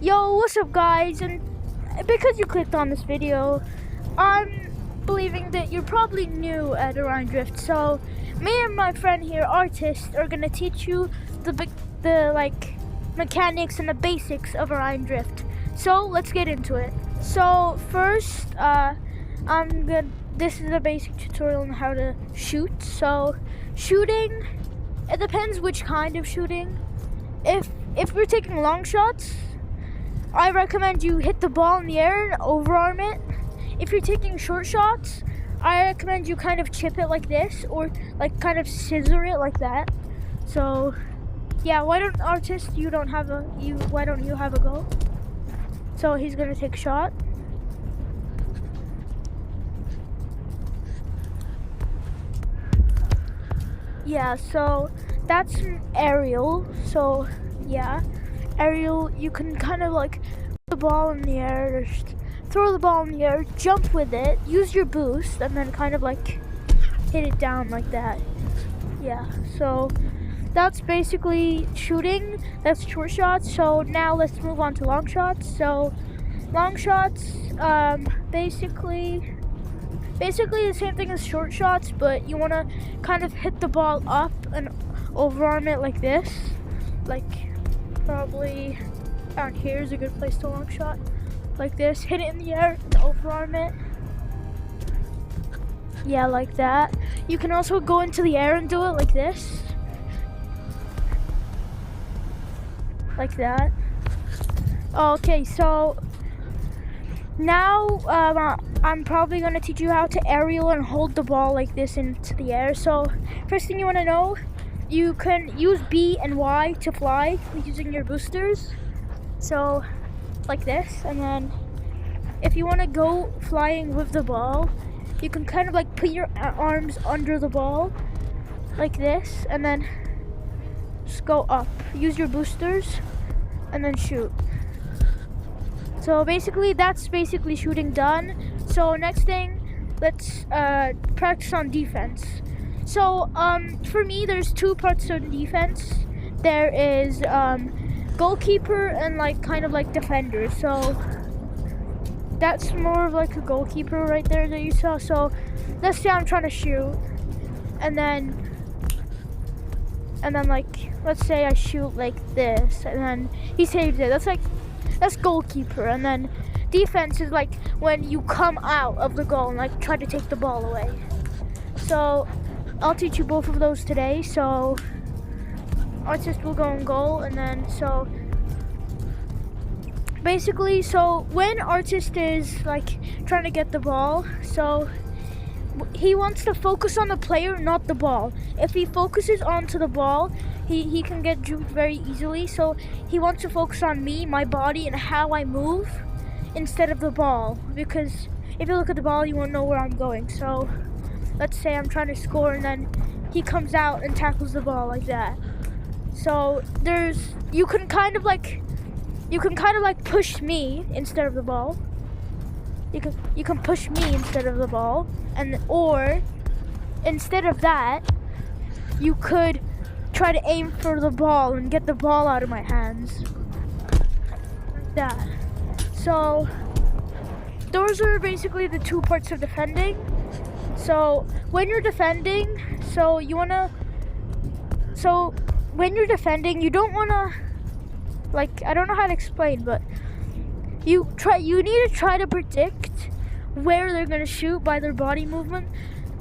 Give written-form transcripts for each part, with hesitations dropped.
Yo, what's up guys? And because you clicked on this video, I'm believing that you're probably new at Orion Drift. So me and my friend here, Artist, are gonna teach you the mechanics and the basics of Orion Drift. So let's get into it. So first, this is a basic tutorial on how to shoot. So shooting, it depends which kind of shooting. If we're taking long shots, I recommend you hit the ball in the air and overarm it. If you're taking short shots, I recommend you kind of chip it like this, or like kind of scissor it like that. So yeah, why don't you have a go? So he's gonna take a shot. Yeah, so that's an aerial. So yeah, aerial, you can kind of like put the ball in the air, just throw the ball in the air, jump with it, use your boost, and then kind of like hit it down like that. Yeah, so that's basically shooting. That's short shots. So now let's move on to long shots. So long shots, basically the same thing as short shots, but you want to kind of hit the ball up and overarm it like this. Like probably around here is a good place to long shot. Like this, hit it in the air and overarm it. Yeah, like that. You can also go into the air and do it like this. Like that. Okay, so now I'm probably going to teach you how to aerial and hold the ball like this into the air. So first thing you want to know, you can use B and Y to fly using your boosters. So like this, and then if you want to go flying with the ball, you can kind of like put your arms under the ball like this, and then just go up. Use your boosters and then shoot. So basically that's basically shooting done. So next thing, let's practice on defense. So for me, there's two parts of defense. There is goalkeeper and like kind of like defender. So that's more of like a goalkeeper right there that you saw. So let's say I'm trying to shoot, and then like let's say I shoot like this, and then he saves it. That's goalkeeper. And then defense is like when you come out of the goal and like try to take the ball away. So I'll teach you both of those today. So Artist will go in goal, and then so basically, so when Artist is like trying to get the ball, so he wants to focus on the player, not the ball. If he focuses onto the ball, he can get juked very easily. So he wants to focus on me, my body, and how I move instead of the ball, because if you look at the ball, you won't know where I'm going. So let's say I'm trying to score, and then he comes out and tackles the ball like that. So you can kind of like push me instead of the ball. You can push me instead of the ball, or instead of that, you could try to aim for the ball and get the ball out of my hands like that. So those are basically the two parts of defending. So when you're defending, when you're defending, you don't want to, like, I don't know how to explain, but you need to try to predict where they're gonna shoot by their body movement.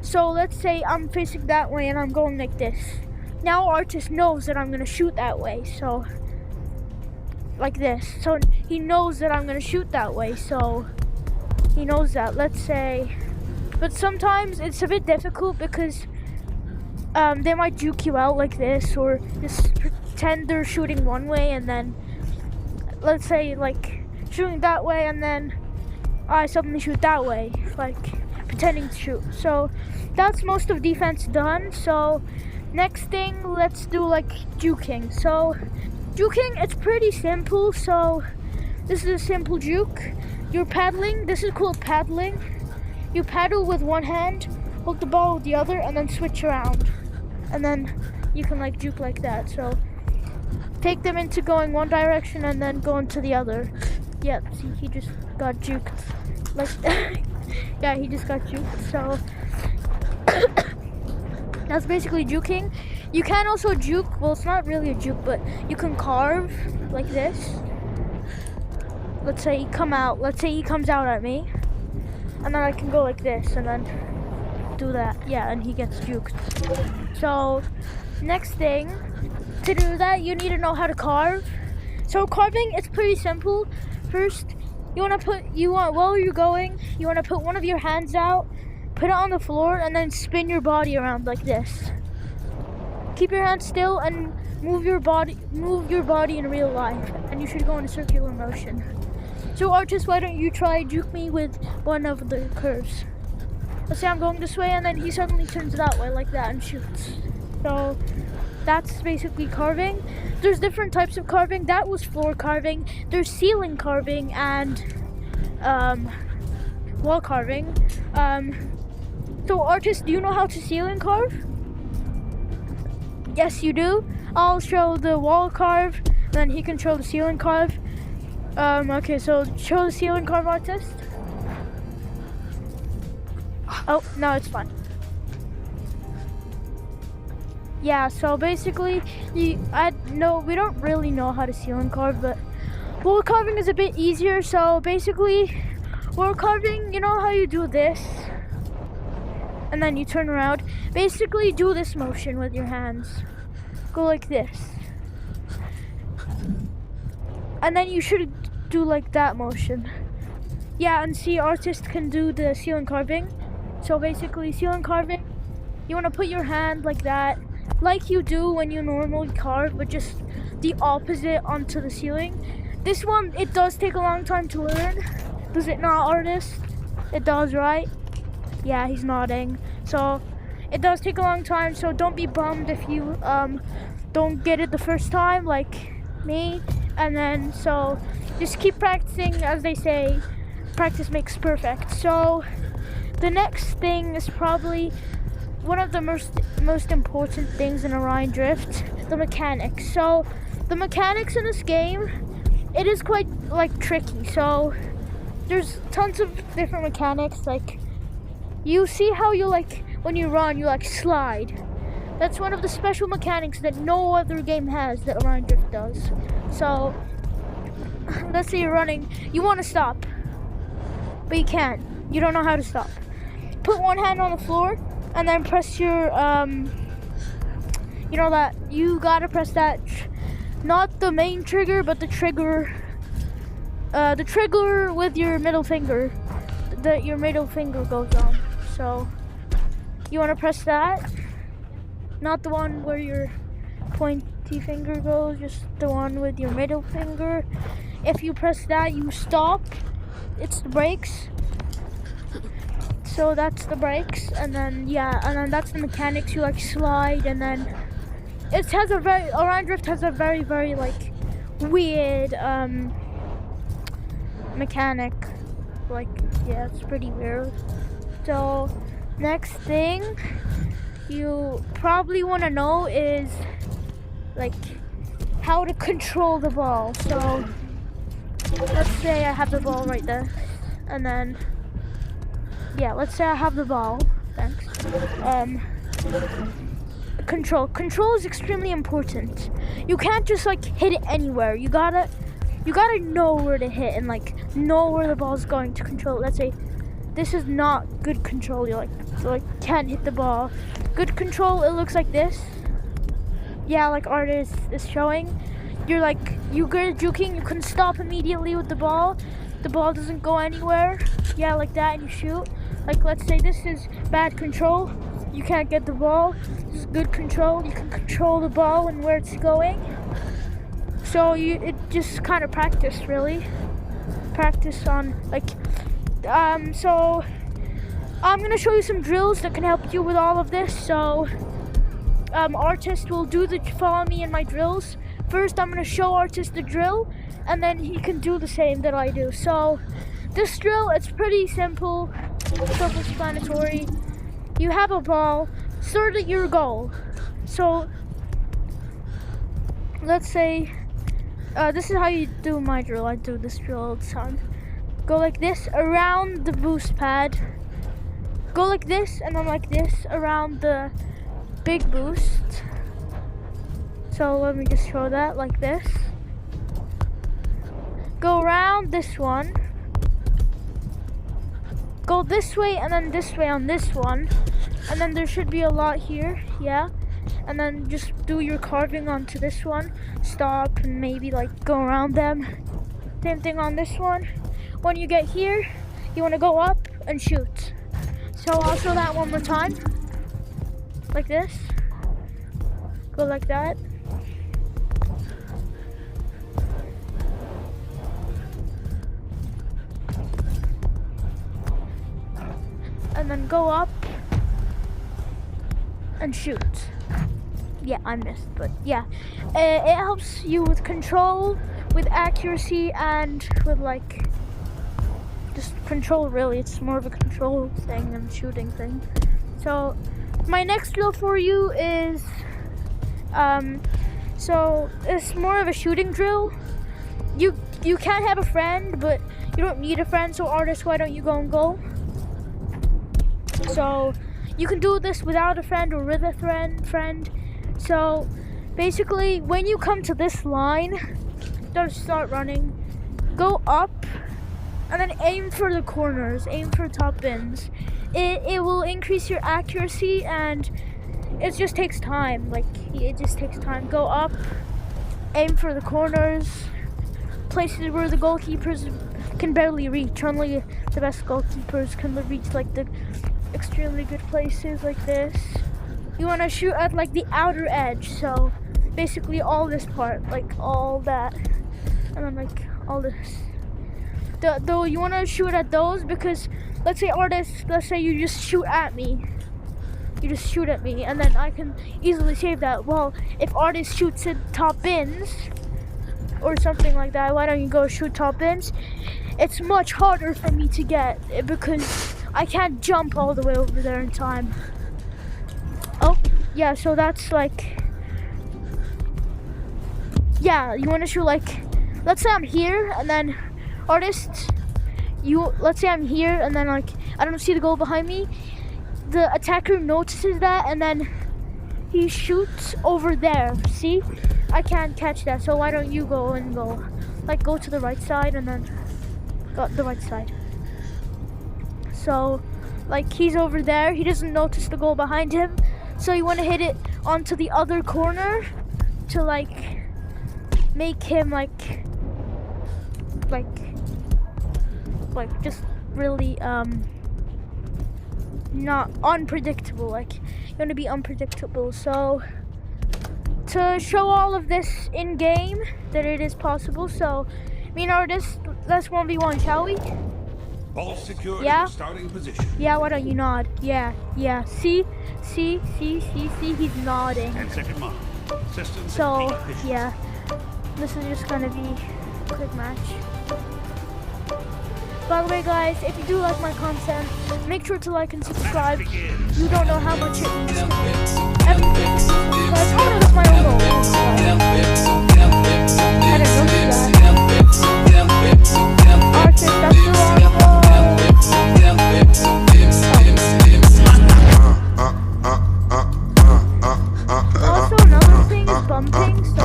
So let's say I'm facing that way and I'm going like this. Now Artist knows that I'm gonna shoot that way, so like this. So he knows that I'm gonna shoot that way, so he knows that. Let's say, but sometimes it's a bit difficult because they might juke you out like this, or just pretend they're shooting one way, and then let's say like shooting that way, and then I suddenly shoot that way, like pretending to shoot. So that's most of defense done. So next thing, let's do like juking. So juking, it's pretty simple. So this is a simple juke. You're paddling. This is called paddling. You paddle with one hand, hold the ball with the other, and then switch around, and then you can like juke like that. So take them into going one direction and then go into the other. Yeah, see, he just got juked. Like, yeah, he just got juked. So that's basically juking. You can also juke. Well, it's not really a juke, but you can carve like this. Let's say he comes out at me, and then I can go like this and then do that. Yeah, and he gets juked. So next thing, to do that, you need to know how to carve. So carving, it's pretty simple. First, while you're going, you want to put one of your hands out, put it on the floor, and then spin your body around like this. Keep your hands still and move your body in real life, and you should go in a circular motion. So Artist, why don't you try juke me with one of the curves? Let's say I'm going this way, and then he suddenly turns that way like that and shoots. So that's basically carving. There's different types of carving. That was floor carving. There's ceiling carving and wall carving. So Artist, do you know how to ceiling carve? Yes, you do. I'll show the wall carve, then he can show the ceiling carve. Okay, so show the ceiling carve, Artist. Oh, no, it's fine. Yeah, so basically, we don't really know how to ceiling carve, but wall carving is a bit easier. So basically, wall carving, you know how you do this, and then you turn around. Basically, do this motion with your hands. Go like this. And then you should do like that motion. Yeah, and see, Artist can do the ceiling carving. So basically, ceiling carving, you want to put your hand like that, like you do when you normally carve, but just the opposite onto the ceiling. This one, it does take a long time to learn. Does it not, Artist? It does, right? Yeah, he's nodding. So it does take a long time, so don't be bummed if you don't get it the first time like me. And then, so just keep practicing. As they say, practice makes perfect. So the next thing is probably one of the most important things in Orion Drift, the mechanics. So the mechanics in this game, it is quite like tricky. So there's tons of different mechanics. Like, you see how you, like, when you run, you like slide. That's one of the special mechanics that no other game has that Orion Drift does. So let's say you're running, you want to stop, but you can't. You don't know how to stop. Put one hand on the floor and then press your you know that you gotta press that, not the main trigger, but the trigger with your middle finger. Your middle finger goes on. So you want to press that, not the one where your pointy finger goes, just the one with your middle finger. If you press that, you stop. It's the brakes. So that's the brakes, and then that's the mechanics. You like slide, and then Orion Drift has a very, very like weird mechanic. Like, yeah, it's pretty weird. So next thing you probably want to know is like how to control the ball. So let's say I have the ball right there, and then let's say I have the ball. Thanks. Control is extremely important. You can't just like hit it anywhere. You gotta know where to hit and like know where the ball's going to control. Let's say this is not good control. You like can't hit the ball. Good control, it looks like this. Yeah, like Artist is showing. You're good at juking. You can stop immediately with the ball. The ball doesn't go anywhere. Yeah, like that, and you shoot. Like, let's say this is bad control. You can't get the ball. This is good control. You can control the ball and where it's going. So it just kind of practice, really. Practice on so I'm gonna show you some drills that can help you with all of this. So Artist will follow me in my drills. First, I'm gonna show Artist the drill, and then he can do the same that I do. So this drill, it's pretty simple, self-explanatory. You have a ball, start at your goal. So let's say, this is how you do my drill. I do this drill all the time. Go like this around the boost pad. Go like this and then like this around the big boost. So let me just show that like this. Go around this one. Go this way and then this way on this one. And then there should be a lot here, yeah. And then just do your carving onto this one. Stop and maybe like go around them. Same thing on this one. When you get here, you want to go up and shoot. So I'll show that one more time. Like this. Go like that. And then go up and shoot. Yeah, I missed, but yeah. It helps you with control, with accuracy, and with like just control. Really, it's more of a control thing than shooting thing. So my next drill for you is so it's more of a shooting drill. You can have a friend, but you don't need a friend. So artist, why don't you go and go? So you can do this without a friend or with a friend. So basically, when you come to this line, don't start running. Go up and then aim for the corners, aim for top bins. It will increase your accuracy, and it just takes time. Like, it just takes time. Go up, aim for the corners, places where the goalkeepers can barely reach. Only the best goalkeepers can reach like the extremely good places like this. You want to shoot at like the outer edge, so basically all this part, like all that, and then like all this. Though you want to shoot at those because let's say artists, let's say you just shoot at me. You just shoot at me and then I can easily save that. Well, if artist shoots at top bins or something like that, why don't you go shoot top bins? It's much harder for me to get because I can't jump all the way over there in time. Oh, yeah, so that's like, yeah, you want to shoot like, let's say I'm here and then artist, let's say I'm here and then like, I don't see the goal behind me. The attacker notices that and then he shoots over there. See? I can't catch that, so why don't you go and go? Like, go to the right side and then go the right side. So, like, he's over there. He doesn't notice the goal behind him. So you want to hit it onto the other corner to, like, make him, like just really, not unpredictable. Like, you want to be unpredictable. So, to show all of this in-game, that it is possible. So, me and artist, let's 1v1, shall we? All secured Yeah? in starting position. Yeah, why don't you nod? Yeah. See, he's nodding. 10-second mark. Systems So, at peak efficiency. yeah, this is just gonna be a quick match. By the way, guys, if you do like my content, make sure to like and subscribe. You don't know how much it means to me. Everything. Guys, oh no, that's my own goal. I didn't notice that. Artist, that's the wrong goal. Also, another thing is bumping, so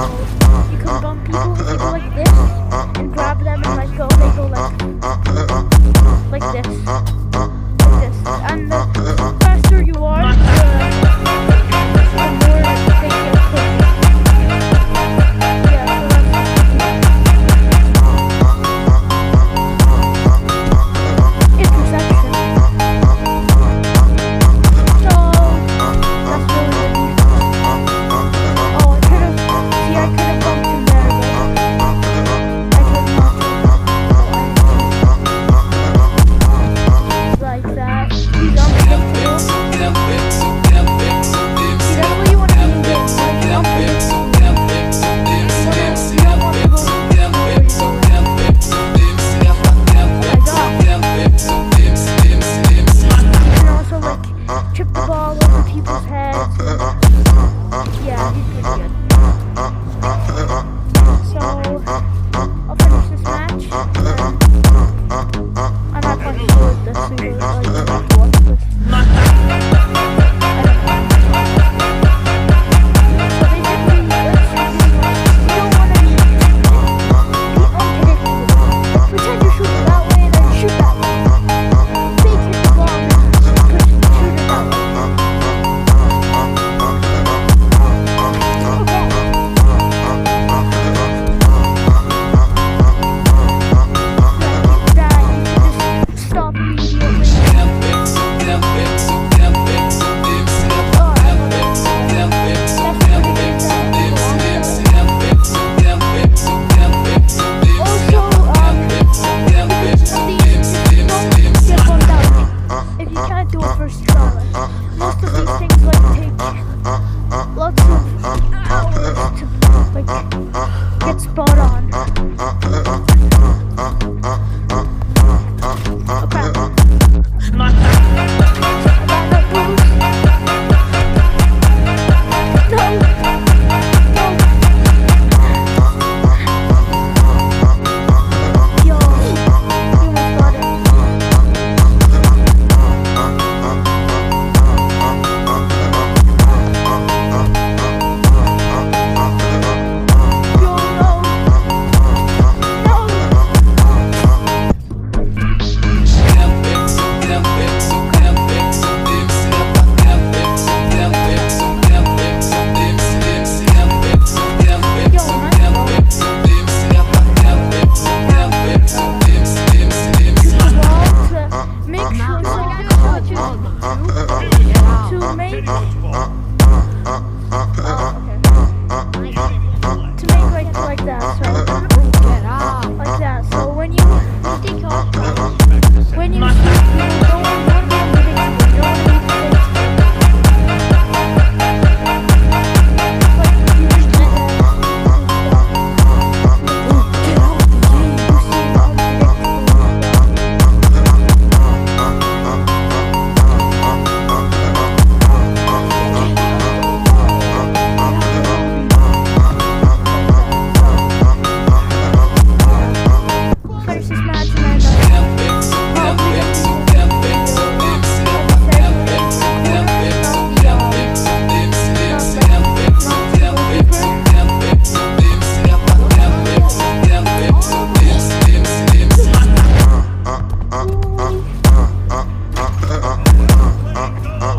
you can bump people if you go like this and grab them and like go, they go like this. And the faster you are, the more they get pushed. Yeah, so that's when you take off, when you shoot, you don't want to be unpredictable. You don't want to be predictable. Finish this match and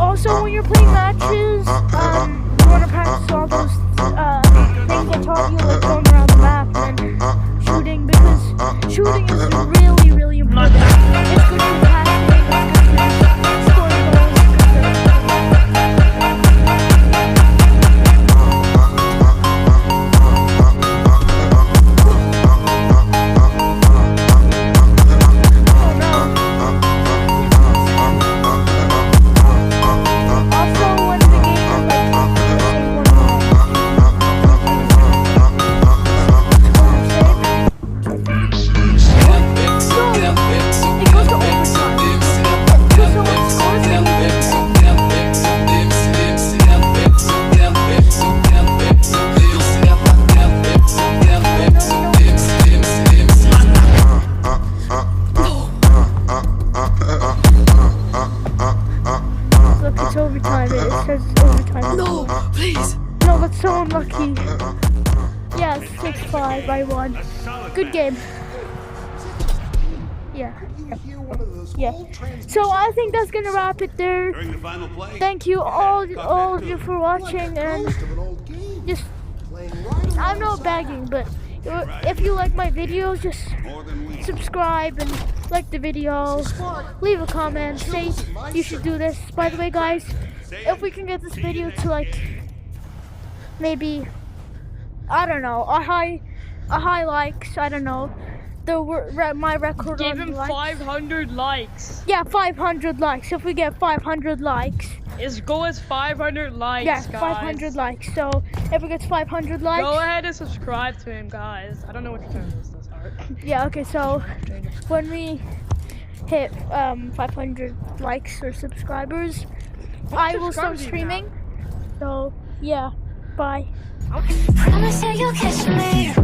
also, when you're playing matches, you want to practice all those things I taught you, like going around the map and shooting, because shooting is really, really important. It's good for passing, it's good for scoring goals, it's overtime. It says it's overtime. No, please. No, that's so unlucky. Yeah, 6-5. I won. Good game. Yeah. Yeah. So I think that's gonna wrap it there. During the final play, Thank you all of you for watching, and just I'm not begging, but if you like my videos, just more than we subscribe and like the video, leave a comment, say you should do this. By the way, guys, if we can get this video to like maybe, I don't know, a high likes, I don't know, my record Give on him likes. 500 likes. Yeah, 500 likes. If we get 500 likes, His goal is 500 likes, yeah, guys. 500 likes. So if we get 500 likes, Go ahead and subscribe to him, guys. I don't know what your channel is. yeah, okay. So when we hit 500 likes or subscribers, I will start subscribers do you streaming. So yeah, bye. Promise that you'll kiss me.